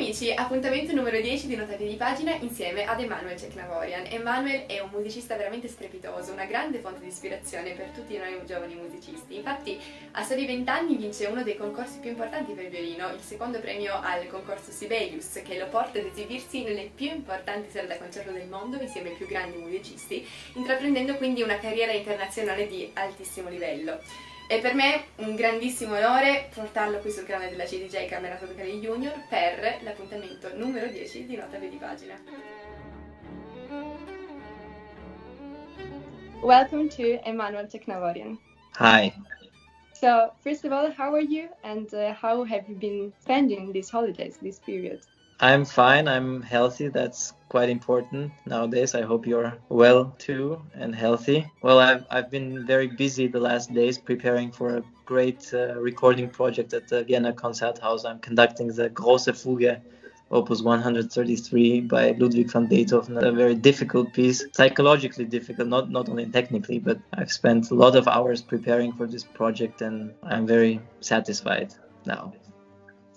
amici, appuntamento numero 10 di Potete di pagina insieme ad Emmanuel Tjeknavorian. Emmanuel è un musicista veramente strepitoso, una grande fonte di ispirazione per tutti noi giovani musicisti. Infatti, a soli 20 anni vince uno dei concorsi più importanti per il violino, il secondo premio al concorso Sibelius, che lo porta ad esibirsi nelle più importanti sale da concerto del mondo insieme ai più grandi musicisti, intraprendendo quindi una carriera internazionale di altissimo livello. E per me un grandissimo onore portarlo qui sul canale della CDJ Camerata Ducale Junior per l'appuntamento numero 10 di Potete di pagina. Welcome to Emmanuel Tjeknavorian. Hi. So, first of all, how are you and how have you been spending these holidays, this period? I'm fine. I'm healthy. That's quite important nowadays. I hope you're well too and healthy. Well, I've been very busy the last days preparing for a great recording project at the Vienna Concerthouse. I'm conducting the Große Fuge, Opus 133 by Ludwig van Beethoven. A very difficult piece, psychologically difficult, not only technically, but I've spent a lot of hours preparing for this project and I'm very satisfied now.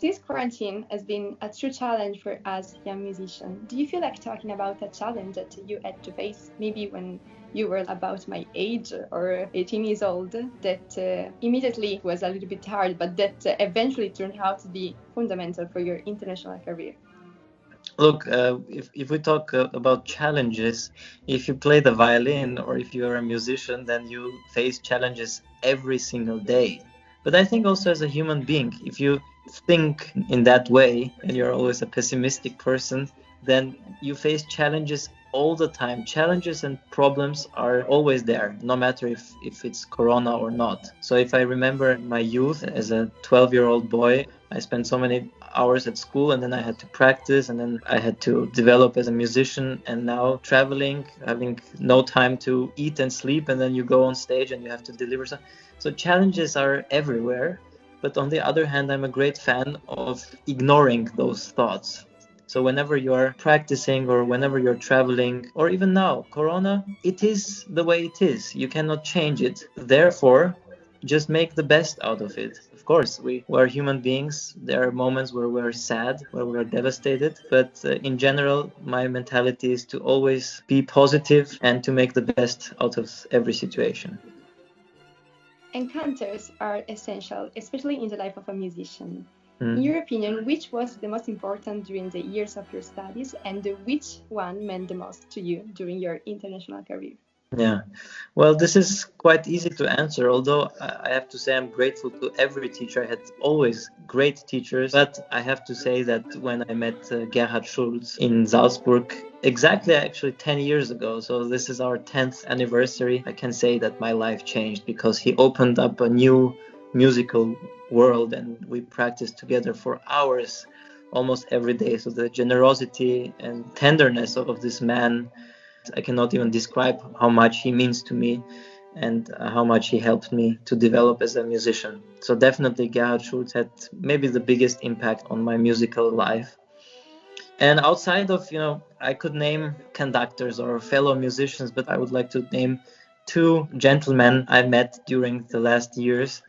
This quarantine has been a true challenge for us young musicians. Do you feel like talking about a challenge that you had to face maybe when you were about my age or 18 years old that immediately was a little bit hard but that eventually turned out to be fundamental for your international career? Look, if we talk about challenges, if you play the violin or if you're a musician, then you face challenges every single day. But I think also as a human being, if you think in that way and you're always a pessimistic person, then you face challenges all the time. Challenges and problems are always there, no matter if it's Corona or not. So if I remember my youth as a 12-year-old boy, I spent so many hours at school and then I had to practice and then I had to develop as a musician, and now traveling, having no time to eat and sleep, and then you go on stage and you have to deliver something. So challenges are everywhere. But on the other hand, I'm a great fan of ignoring those thoughts. So whenever you're practicing or whenever you're traveling, or even now, Corona, it is the way it is. You cannot change it. Therefore, just make the best out of it. Of course, we are human beings. There are moments where we're sad, where we're devastated. But in general, my mentality is to always be positive and to make the best out of every situation. Encounters are essential, especially in the life of a musician. In your opinion, which was the most important during the years of your studies and which one meant the most to you during your international career? Yeah, well, this is quite easy to answer, although I have to say I'm grateful to every teacher. I had always great teachers, but I have to say that when I met Gerhard Schulz in Salzburg, exactly actually 10 years ago, so this is our 10th anniversary, I can say that my life changed because he opened up a new musical world and we practiced together for hours almost every day. So the generosity and tenderness of this man, I cannot even describe how much he means to me and how much he helped me to develop as a musician. So definitely Gerhard Schulz had maybe the biggest impact on my musical life. And outside of, I could name conductors or fellow musicians, but I would like to name two gentlemen I met during the last years.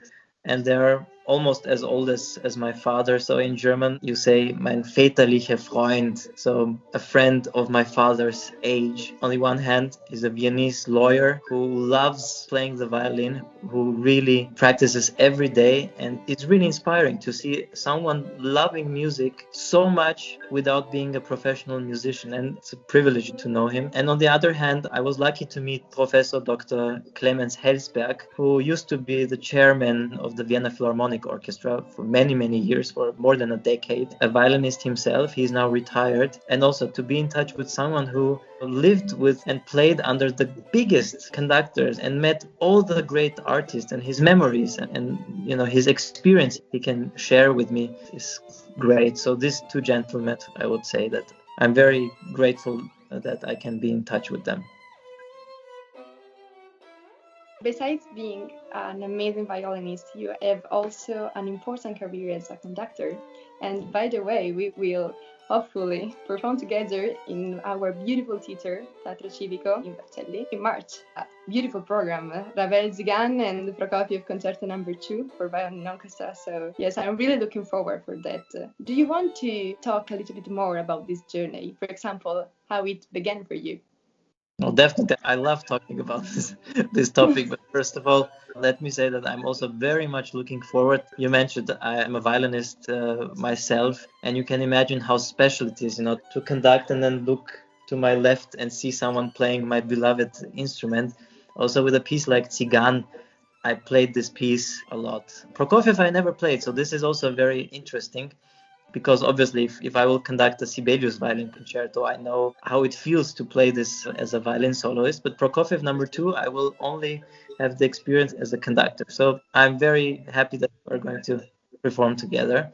And they're almost as old as my father. So in German, you say mein väterlicher Freund, so a friend of my father's age. On the one hand, is a Viennese lawyer who loves playing the violin, who really practices every day. And it's really inspiring to see someone loving music so much without being a professional musician. And it's a privilege to know him. And on the other hand, I was lucky to meet Professor Dr. Clemens Helsberg, who used to be the chairman of the Vienna Philharmonic Orchestra for many, many years, for more than a decade. A violinist himself, he's now retired. And also to be in touch with someone who lived with and played under the biggest conductors and met all the great artists, and his memories and his experience he can share with me is great. So these two gentlemen, I would say that I'm very grateful that I can be in touch with them. Besides being an amazing violinist, you have also an important career as a conductor. And by the way, we will hopefully perform together in our beautiful theater, Teatro Civico in Vercelli, in March. A beautiful program, Ravel Zigan and Prokofiev Concerto number 2 for violin and orchestra. So yes, I'm really looking forward for that. Do you want to talk a little bit more about this journey? For example, how it began for you? Well, definitely. I love talking about this topic. But first of all, let me say that I'm also very much looking forward. You mentioned that I am a violinist myself, and you can imagine how special it is, to conduct and then look to my left and see someone playing my beloved instrument. Also with a piece like Tsigan, I played this piece a lot. Prokofiev I never played, so this is also very interesting. Because obviously, if I will conduct a Sibelius violin concerto, I know how it feels to play this as a violin soloist. But Prokofiev number 2, I will only have the experience as a conductor. So I'm very happy that we're going to perform together.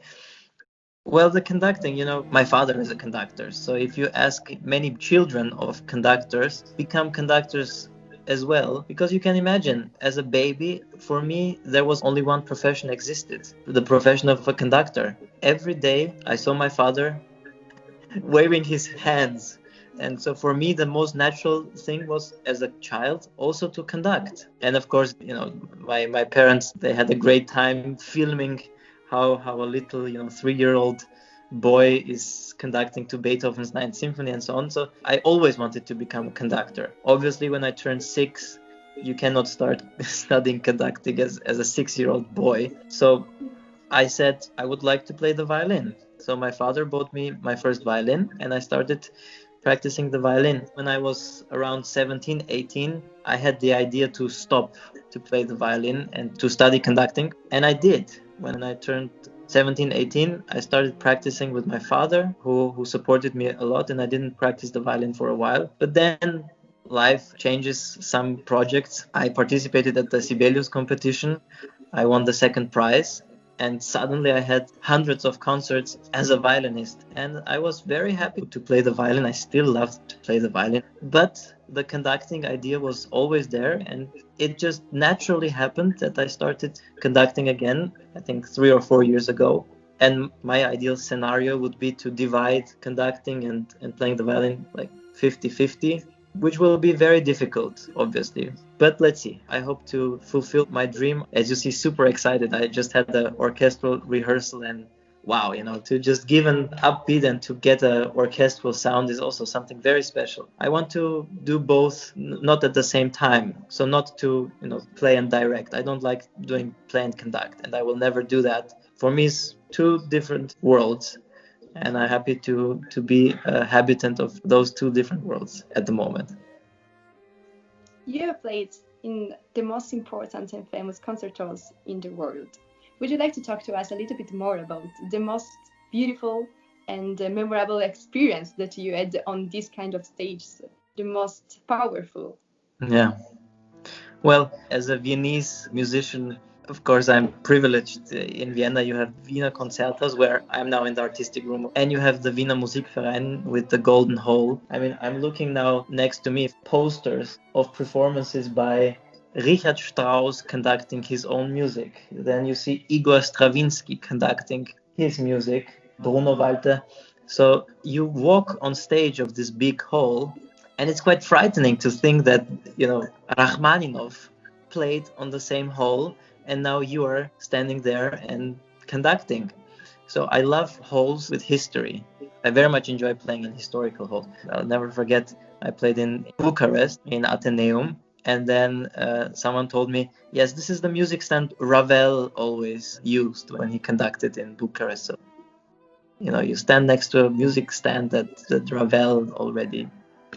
Well, the conducting, my father is a conductor. So if you ask, many children of conductors become conductors as well, because you can imagine, as a baby, for me, there was only one profession existed, the profession of a conductor. Every day I saw my father waving his hands. And so for me, the most natural thing was, as a child, also to conduct. And of course, my parents, they had a great time filming how a little, 3-year-old boy is conducting to Beethoven's Ninth Symphony and so on. So I always wanted to become a conductor. Obviously, when I turned 6, you cannot start studying conducting as a 6-year-old boy. So I said I would like to play the violin. So my father bought me my first violin, and I started practicing the violin. When I was around 17, 18, I had the idea to stop to play the violin and to study conducting. And I did. When I turned 17, 18, I started practicing with my father, who supported me a lot, and I didn't practice the violin for a while. But then life changes some projects. I participated at the Sibelius competition. I won the second prize. And suddenly I had hundreds of concerts as a violinist. And I was very happy to play the violin. I still loved to play the violin. But the conducting idea was always there. And it just naturally happened that I started conducting again, I think 3 or 4 years ago. And my ideal scenario would be to divide conducting and playing the violin like 50-50. Which will be very difficult, obviously. But let's see. I hope to fulfill my dream. As you see, super excited. I just had the orchestral rehearsal, and wow, to just give an upbeat and to get an orchestral sound is also something very special. I want to do both, not at the same time. So not to, play and direct. I don't like doing play and conduct, and I will never do that. For me, it's 2 different worlds. And I'm happy to be a habitant of those 2 different worlds at the moment. You have played in the most important and famous concertos in the world. Would you like to talk to us a little bit more about the most beautiful and memorable experience that you had on this kind of stage, the most powerful? Yeah. Well, as a Viennese musician, of course, I'm privileged. In Vienna, you have Wiener Concertos, where I'm now in the artistic room, and you have the Wiener Musikverein with the Golden Hole. I mean, I'm looking now next to me posters of performances by Richard Strauss conducting his own music. Then you see Igor Stravinsky conducting his music, Bruno Walter. So you walk on stage of this big hall, and it's quite frightening to think that, Rachmaninoff played on the same hall, and now you are standing there and conducting. So I love halls with history. I very much enjoy playing in historical halls. I'll never forget, I played in Bucharest, in Athenaeum, and then someone told me, yes, this is the music stand Ravel always used when he conducted in Bucharest. So, you stand next to a music stand that Ravel already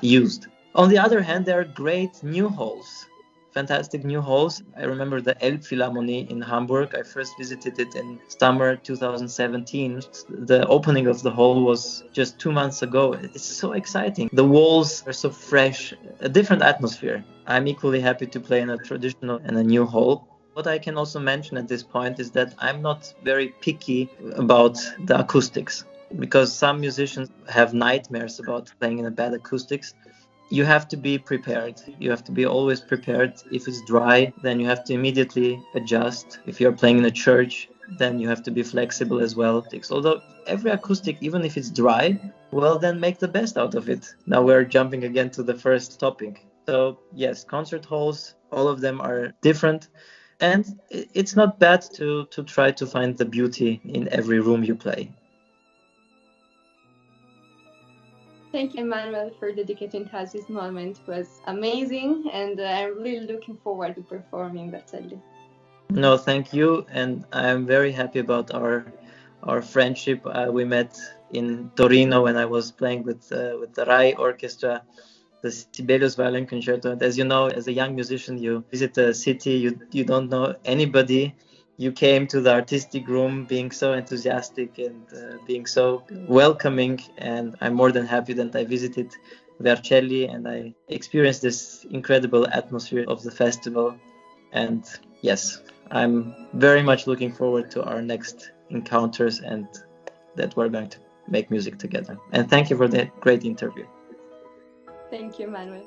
used. On the other hand, there are great new halls, fantastic new halls. I remember the Elbphilharmonie in Hamburg. I first visited it in summer 2017. The opening of the hall was just 2 months ago. It's so exciting. The walls are so fresh, a different atmosphere. I'm equally happy to play in a traditional and a new hall. What I can also mention at this point is that I'm not very picky about the acoustics, because some musicians have nightmares about playing in a bad acoustics. You have to be prepared. You have to be always prepared. If it's dry, then you have to immediately adjust. If you're playing in a church, then you have to be flexible as well. Although every acoustic, even if it's dry, well, then make the best out of it. Now we're jumping again to the first topic. So yes, concert halls, all of them are different. And it's not bad to try to find the beauty in every room you play. Thank you, Emmanuel, for dedicating us this moment. It was amazing, and I'm really looking forward to performing Vercelli. No, thank you, and I'm very happy about our friendship. We met in Torino when I was playing with the Rai Orchestra, the Sibelius Violin Concerto. And as you know, as a young musician, you visit a city, you don't know anybody. You came to the artistic room being so enthusiastic and being so welcoming, and I'm more than happy that I visited Vercelli and I experienced this incredible atmosphere of the festival. And yes, I'm very much looking forward to our next encounters and that we're going to make music together. And thank you for the great interview. Thank you, Emmanuel.